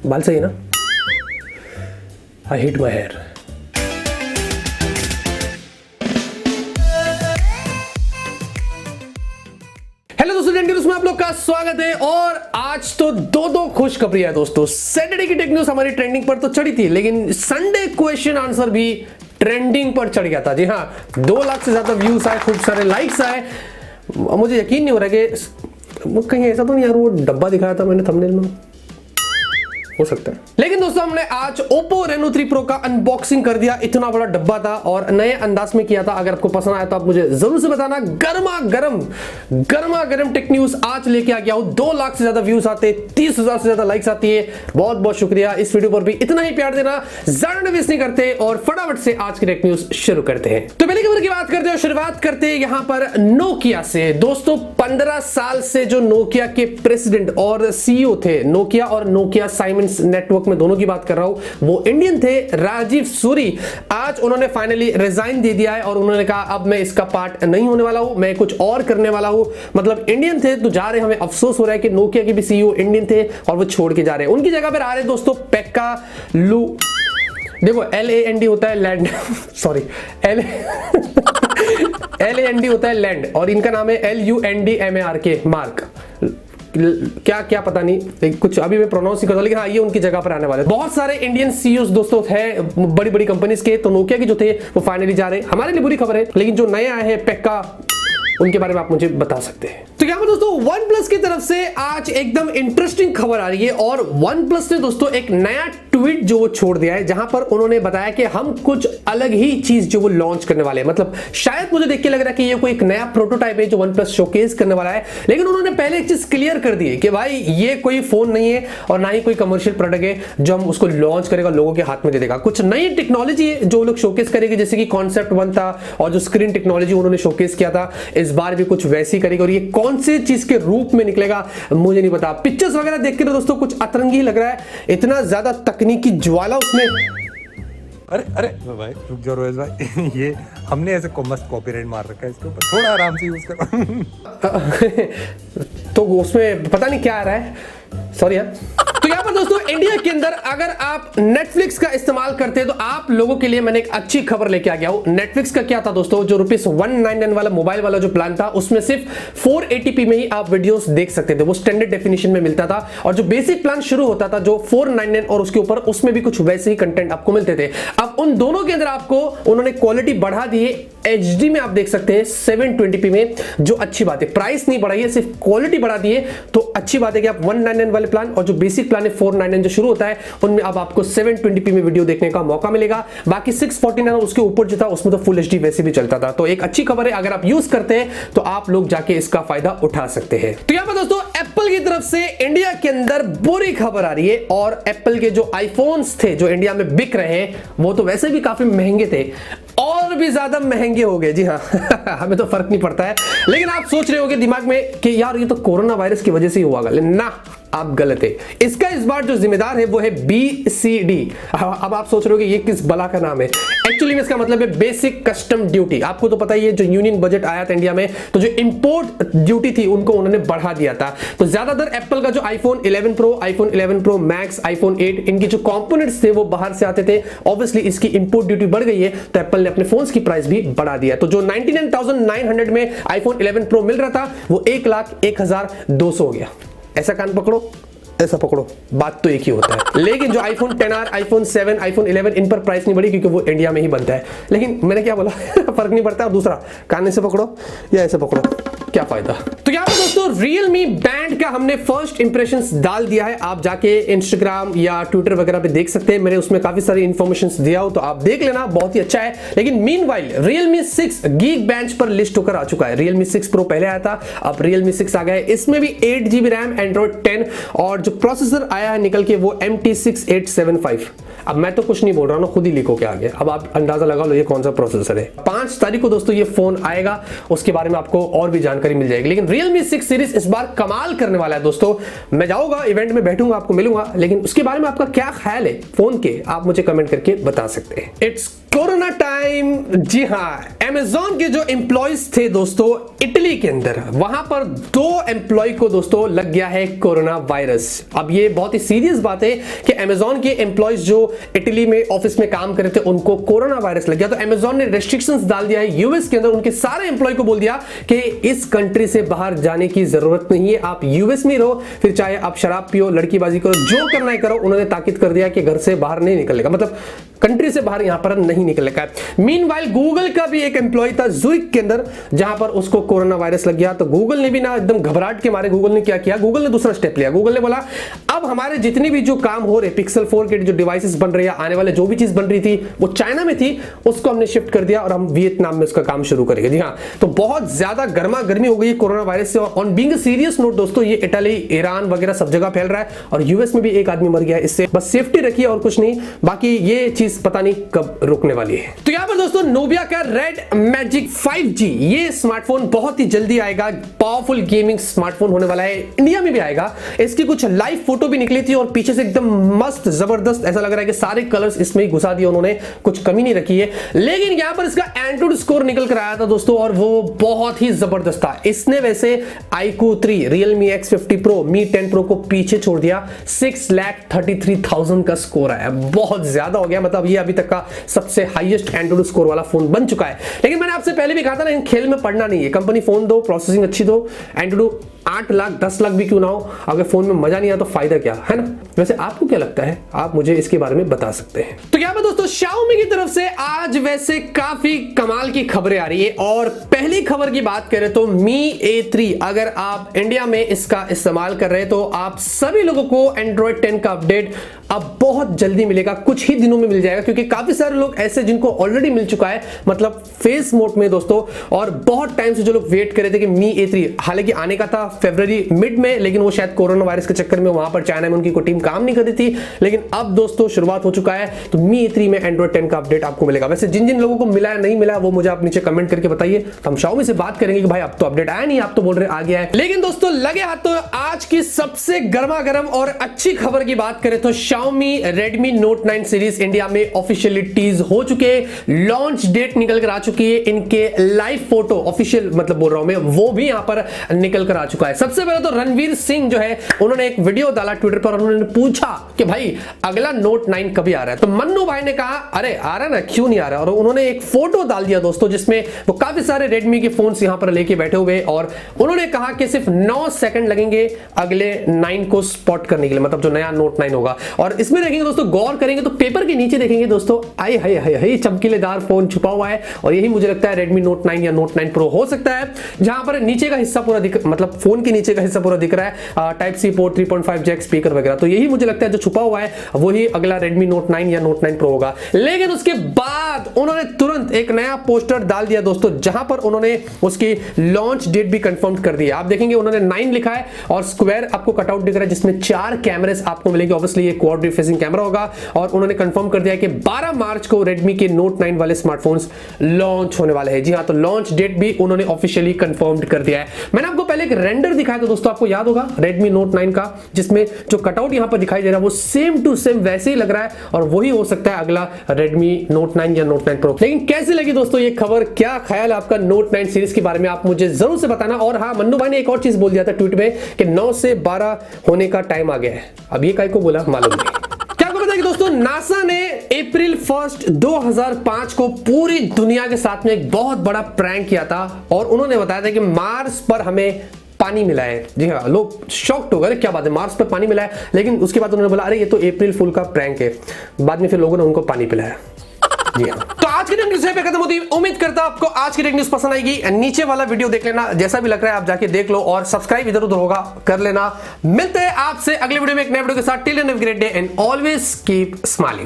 बाल सही है ना? I hit my hair. Hello दोस्तों, उसमें आप लोग का स्वागत है। और आज तो दो खुशखबरियां दोस्तों। सैटरडे की टेक न्यूज हमारी ट्रेंडिंग पर तो चढ़ी थी, लेकिन संडे क्वेश्चन आंसर भी ट्रेंडिंग पर चढ़ गया था। जी हाँ, 2 लाख से ज्यादा व्यूज आए, खूब सारे लाइक्स आए। मुझे यकीन नहीं हो रहा कि कहीं ऐसा तो नहीं यार वो डब्बा दिखाया था मैंने थंबनेल में, हो सकता है। लेकिन दोस्तों हमने आज Oppo Reno 3 Pro का अनबॉक्सिंग कर दिया। इतना बड़ा डब्बा था और नए अंदाज में किया था। अगर आपको पसंद आया तो आप मुझे जरूर से बताना। गरमा गरम टेक न्यूज आज लेके आ गया हूं। 2 लाख से ज्यादा व्यूज आते, 30,000 से ज्यादा लाइक्स आती है। बहुत बहुत शुक्रिया। इस वीडियो पर भी इतना ही प्यार देना। ज्यादा वेस्ट नहीं करते और फटाफट से आज की टेक न्यूज शुरू करते हैं। तो पहले खबर की बात करते हैं, शुरुआत करते हैं यहां पर नोकिया से। दोस्तों 15 साल से जो नोकिया के प्रेसिडेंट और सीईओ थे, नोकिया और नोकिया साइमन नेटवर्क में दोनों की बात कर रहा हूं, वो इंडियन थे, राजीव सूरी। आज उन्होंने फाइनली रिजाइन दे दिया है और उन्होंने कहा अब मैं इसका पार्ट नहीं होने वाला हूं, मैं कुछ और करने वाला हूं। मतलब इंडियन थे तो जा रहे, हमें अफसोस हो रहा है कि नोकिया के भी सीईओ इंडियन थे और वो छोड़ के जा रहे हैं। उनकी जगह पर आ रहे दोस्तों पेक्का लू। देखो LAND होता है लैंड, सॉरी LAND होता है लैंड और इनका नाम है LUNDMARK मार्क। क्या पता नहीं, कुछ अभी मैं प्रोनाउंस नहीं करता, लेकिन हाँ ये उनकी जगह पर आने वाले। बहुत सारे इंडियन सीईओज दोस्तों है बड़ी बड़ी कंपनीज के, तो नोकिया के जो थे वो फाइनली जा रहे हैं। हमारे लिए बुरी खबर है, लेकिन जो नए आए हैं पेक्का, उनके बारे में आप मुझे बता सकते हैं। तो यहाँ पर दोस्तों OnePlus की तरफ से आज एकदम इंटरेस्टिंग खबर आ रही है और OnePlus ने दोस्तों एक नया ट्वीट जो वो छोड़ दिया है, जहां पर उन्होंने बताया कि हम कुछ अलग ही चीज जो वो लॉन्च करने वाले हैं। मतलब शायद मुझे देख के लग रहा है कि ये कोई एक नया प्रोटोटाइप है जो OnePlus शोकेस करने वाला है, लेकिन उन्होंने पहले एक चीज क्लियर कर दी है कि भाई ये कोई फोन नहीं है और ना ही कोई कमर्शियल प्रोडक्ट है जो हम उसको लॉन्च करेगा, लोगों के हाथ में दे देगा। कुछ नई टेक्नोलॉजी है जो लोग शोकेस करेंगे, जैसे कि कॉन्सेप्ट 1 था और जो स्क्रीन टेक्नोलॉजी उन्होंने शोकेस किया था, इस बार भी कुछ वैसी करेगा। और ये कौन से चीज के रूप में निकलेगा मुझे नहीं पता। पिक्चर्स वगैरह देख के तो दोस्तों कुछ अतरंगी लग रहा है, इतना ज्यादा तकनीकी ज्वाला उसमें। अरे भाई रुक जाओ रोहेश भाई, ये हमने ऐसे मस्त कॉपीराइट मार रखा है इसके ऊपर, थोड़ा आराम से यूज करो। तो उसमें पता नहीं क्या आ रहा है, सॉरी यार। तो यहाँ पर दोस्तों इंडिया के अंदर अगर आप नेटफ्लिक्स का इस्तेमाल करते हैं तो आप लोगों के लिए मैंने एक अच्छी खबर लेके आ गया हूं। नेटफ्लिक्स का क्या था दोस्तों, जो ₹199 वाला मोबाइल वाला जो प्लान था, उसमें सिर्फ 480p में ही आप वीडियोस देख सकते थे, वो स्टैंडर्ड डेफिनेशन में मिलता था। और जो बेसिक प्लान शुरू होता था जो 499 और उसके ऊपर, उसमें भी कुछ वैसे ही कंटेंट आपको मिलते थे। अब उन दोनों के अंदर आपको उन्होंने क्वालिटी बढ़ा दी है, HD में आप देख सकते हैं 720p में, जो अच्छी बात है। प्राइस नहीं बढ़ाई है, सिर्फ क्वालिटी बढ़ा दी है, तो अच्छी बात है कि आप 199 वाले प्लान और जो बेसिक प्लान है 499 जो शुरू होता है, उनमें अब आपको 720p में वीडियो देखने का मौका मिलेगा। बाकी 649 और उसके ऊपर जो था उसमें तो फुल HD वैसे भी चलता था। तो एक अच्छी खबर है, अगर आप यूज करते हैं तो आप लोग जाके इसका फायदा उठा सकते हैं। तो यहां पर दोस्तों एप्पल की तरफ से इंडिया के अंदर बुरी खबर आ रही है और एप्पल के जो आईफोन्स थे जो इंडिया में बिक रहे हैं, वो तो वैसे भी काफी महंगे थे और भी ज्यादा महंगे हो गए। जी हाँ हमें तो फर्क नहीं पड़ता है, लेकिन आप सोच रहे होंगे दिमाग में कि यार ये तो कोरोना वायरस की वजह से ही हुआ, लेकिन ना, आप गलत है। इसका इस बार जो जिम्मेदार है वो है BCD। अब आप सोच रहे हो कि ये किस बला का नाम है। एक्चुअली में इसका मतलब है बेसिक कस्टम ड्यूटी। आपको तो पता ही है, जो यूनियन बजट आया था इंडिया में, तो जो इंपोर्ट ड्यूटी थी उनको उन्होंने बढ़ा दिया था। तो ज्यादातर एप्पल का जो iPhone 11 Pro, iPhone 11 Pro Max, iPhone 8, इनकी जो कंपोनेंट्स थे वो बाहर से आते थे। ऑब्वियसली इसकी इंपोर्ट ड्यूटी बढ़ गई है, तो एप्पल ने अपने फोन्स की प्राइस भी बढ़ा दिया। तो जो 99,900 में iPhone 11 Pro मिल रहा था, वो 1,01,200 हो गया। ऐसा कान पकड़ो, ऐसा पकड़ो, बात तो एक ही होता है। लेकिन जो iPhone XR, iPhone 7, iPhone 11, इन पर प्राइस नहीं बढ़ी क्योंकि वो इंडिया में ही बनता है। लेकिन मैंने क्या बोला फर्क नहीं पड़ता। और दूसरा, कान से पकड़ो या ऐसे पकड़ो, क्या फायदा। तो यहाँ पर दोस्तों Realme बैंड का हमने फर्स्ट इंप्रेशंस डाल दिया है। आप जाके इंस्टाग्राम या ट्विटर वगैरह पे देख सकते हैं, मैंने उसमें काफी सारी इंफॉर्मेशंस दिया हो, तो आप देख लेना, बहुत ही अच्छा है। लेकिन मीनवाइल Realme 6 Geekbench पर लिस्ट होकर आ चुका है। Realme 6 Pro पहले आया था, अब Realme 6 आ गया है। इसमें भी 8GB रैम, Android 10, और जो प्रोसेसर आया है निकल के वो MT6875। अब मैं तो कुछ नहीं बोल रहा हूँ, खुद ही लीक होके आ गया। अब आप अंदाजा लगा लो ये कौन सा प्रोसेसर है। 5 तारीख को दोस्तों ये फोन आएगा, उसके बारे में आपको और भी जानकारी मिल जाएगी। लेकिन Realme 6 सीरीज इस बार कमाल करने वाला है दोस्तों। मैं जाऊंगा इवेंट में, बैठूंगा, आपको मिलूंगा, लेकिन उसके बारे में आपका क्या ख्याल है फोन के, आप मुझे कमेंट करके बता सकते हैं। इट्स कोरोना टाइम, जी हाँ, अमेजॉन के जो एम्प्लॉयज थे दोस्तों इटली के अंदर, वहां पर 2 एम्प्लॉय को दोस्तों लग गया है कोरोना वायरस। अब ये बहुत ही सीरियस बात है कि अमेजॉन के एम्प्लॉयज जो इटली में ऑफिस में काम कर रहे थे उनको कोरोना वायरस लग गया। तो अमेजॉन ने रेस्ट्रिक्शंस डाल दिया है यूएस के अंदर, उनके सारे एम्प्लॉय को बोल दिया कि इस कंट्री से बाहर जाने की जरूरत नहीं है, आप यूएस में रहो, फिर चाहे आप शराब पियो, लड़कीबाजी करो, जो करना है करो। उन्होंने ताकीद कर दिया कि घर से बाहर नहीं निकलेगा, मतलब कंट्री से बाहर यहां पर नहीं निकलेगा। मीनवाइल गूगल का भी एक एम्प्लॉय था ज़ुरिक के अंदर, जहां पर उसको कोरोना वायरस लग गया। तो गूगल ने भी ना एकदम घबराहट के मारे गूगल ने क्या किया, गूगल ने दूसरा स्टेप लिया। गूगल ने बोला अब हमारे जितनी भी जो काम हो रहे पिक्सल 4 के जो डिवाइसेस बन रहे हैं, आने वाले जो भी चीज बन रही थी वो चाइना में थी, उसको हमने शिफ्ट कर दिया और हम वियतनाम में उसका काम शुरू करेंगे। जी हाँ, तो बहुत ज्यादा गर्मा गर्मी हो गई कोरोना वायरस से। On being a serious note दोस्तों, ये इटली, ईरान वगैरह सब जगह फैल रहा है और यूएस में भी एक आदमी मर गया इससे। बस सेफ्टी रखिए और कुछ नहीं, बाकी ये चीज पता नहीं कब रुकने वाली है। तो यहां पर दोस्तों नोबिया का रेड मैजिक 5G, ये स्मार्टफोन बहुत ही जल्दी आएगा, पावरफुल गेमिंग स्मार्टफोन होने वाला है, इंडिया में भी आएगा। इसकी कुछ लाइव फोटो भी निकली थी और पीछे से एकदम मस्त जबरदस्त, ऐसा लग रहा है कि सारे कलर्स इसमें ही घुसा दिए उन्होंने, कुछ कमी नहीं रखी है। लेकिन यहां पर इसका एंड्रॉइड स्कोर निकल कर आया था दोस्तों और वो बहुत ही जबरदस्त था। इसने वैसे iQOO 3, Realme X50 Pro, Mi 10 Pro को पीछे छोड़ दिया। 6,33,000 का स्कोर आया, बहुत ज्यादा हो गया, मतलब ये अभी तक का सबसे हाईएस्ट एंड्रॉइड स्कोर वाला फोन बन चुका है। लेकिन मैंने आपसे पहले भी कहा था ना, इन खेल में पढ़ना नहीं है, कंपनी फोन दो, प्रोसेसिंग अच्छी दो, एंड्रॉइड 8 लाख 10 लाख भी क्यों ना हो, अगर फोन में मजा नहीं आया तो फायदा क्या है ना। वैसे आपको क्या लगता है, आप मुझे इसके बारे में बता सकते हैं। तो क्या दोस्तों Xiaomi की तरफ से आज वैसे काफी कमाल की खबरें आ रही है और पहली खबर की बात करें तो Mi A3, अगर आप इंडिया में इसका इस्तेमाल कर रहे हैं तो आप सभी लोगों को Android 10 का अपडेट अब बहुत जल्दी मिलेगा, कुछ ही दिनों में मिल जाएगा, क्योंकि काफी सारे लोग ऐसे जिनको ऑलरेडी मिल चुका है, मतलब फेस मोड में दोस्तों, और बहुत टाइम से जो लोग वेट कर रहे थे कि Mi A3, हालांकि आने का था फरवरी मिड में, लेकिन वो शायद कोरोना वायरस के चक्कर में वहां पर चाइना में उनकी कोई टीम काम नहीं कर रही थी। लेकिन अब दोस्तों शुरुआत हो चुका है, तो Mi A3 में Android 10 का अपडेट आपको मिलेगा। वैसे जिन जिन लोगों को मिला है नहीं मिला वो मुझे आप नीचे कमेंट करके बताइए, तो हम Xiaomi से बात करेंगे कि भाई अब तो अपडेट आया नहीं, आप तो बोल रहे आ गया है। लेकिन दोस्तों लगे हाथ तो आज की सबसे गर्मा गर्म और अच्छी खबर की बात करें तो Xiaomi Redmi Note 9 series India में ऑफिशियली टीज हो चुके, लॉन्च डेट निकल कर आ चुकी है, इनके लाइव फोटो ऑफिशियल मतलब बोल रहा हूं मैं, वो भी यहां पर निकल कर आ चुका है। सबसे पहले तो रणवीर सिंह जो है उन्होंने एक वीडियो डाला ट्विटर पर, उन्होंने पूछा कि भाई अगला Note 9 कभी आ रहा है, तो मन्नू भाई ने कहा अरे आ रहा है ना, क्यों नहीं आ रहा, और उन्होंने एक फोटो डाल दिया दोस्तों जिसमें वो काफी सारे Redmi के फोन्स यहां पर लेके बैठे हुए, और उन्होंने कहा कि सिर्फ 9 सेकंड लगेंगे अगले 9 को स्पॉट करने के लिए, मतलब जो नया Note 9 होगा। और इसमें देखेंगे दोस्तों, गौर करेंगे तो पेपर के नीचे देखेंगे दोस्तों, आए हाय हाय हाय चमकीलेदार फोन छुपा हुआ है, और यही मुझे लगता है Redmi Note 9 या Note 9 Pro हो सकता है, जहां पर नीचे का हिस्सा पूरा दिख, मतलब फोन के नीचे का हिस्सा पूरा दिख रहा है, type C port, 3.5 jack speaker वगैरह, तो यही मुझे लगता है जो छुपा हुआ है वही अगला Redmi Note 9 या Note 9 Pro होगा। लेकिन उसके बाद उन्होंने तुरंत एक नया पोस्टर डाल दिया दोस्तों, जहां पर उन्होंने उसकी लॉन्च डेट भी कंफर्म कर दी है। आप देखेंगे उन्होंने 9 लिखा है और स्क्वायर आपको कटआउट दिख रहा है जिसमें 4 कैमरेस आपको मिलेंगे, ऑब्वियसली ये क्वाड फेसिंग कैमरा होगा, और उन्होंने कंफर्म कर दिया कि 12 मार्च को Redmi के Note 9 वाले स्मार्टफोन्स लॉन्च होने वाले हैं। जी हां, तो लॉन्च डेट भी उन्होंने ऑफिशियली कंफर्म कर दिया है। मैंने आपको पहले एक रेंडर दिखाया था दोस्तों, आपको याद होगा Redmi Note 9 का, जिसमें जो कटआउट यहां पर दिखाई दे रहा है वो सेम टू सेम वैसे ही लग रहा है, और वही हो सकता है अगला Redmi Note 9 या Note 9 Pro। लेकिन कैसी लगी दोस्तों ये खबर, क्या ख्याल है आपका Note 9 सीरीज के बारे में, आप मुझे जरूर से बताना। और हाँ, मन्नू भाई ने एक और चीज बोल दिया था ट्वीट में कि 9 से 12 होने का टाइम आ गया है, अब ये काय को बोला मालूम नहीं। क्या आपको पता है कि दोस्तों नासा ने अप्रैल 1 2005 को पूरी दुनिया के साथ में एक बहुत बड़ा प्रैंक किया था, और उन्होंने बताया था कि मार्स पर हमें पानी मिला है। जी हाँ, लोग शॉक्ड हो गए, क्या बात है मार्स पर पानी मिला है, लेकिन उसके बाद उन्होंने बोला अरे ये तो अप्रैल फुल का प्रैंक है, बाद में फिर लोगों ने उनको पानी पिलाया। जी हाँ, तो आज की टेक न्यूज़ पे खत्म होती है। उम्मीद करता हूं आपको आज की टेक न्यूज़ पसंद आएगी। नीचे वाला वीडियो देख लेना, जैसा भी लग रहा है आप जाके देख लो, और सब्सक्राइब इधर उधर होगा कर लेना। मिलते हैं आपसे अगले वीडियो में एक नए वीडियो के साथ। Till then have a great day and always keep smiling.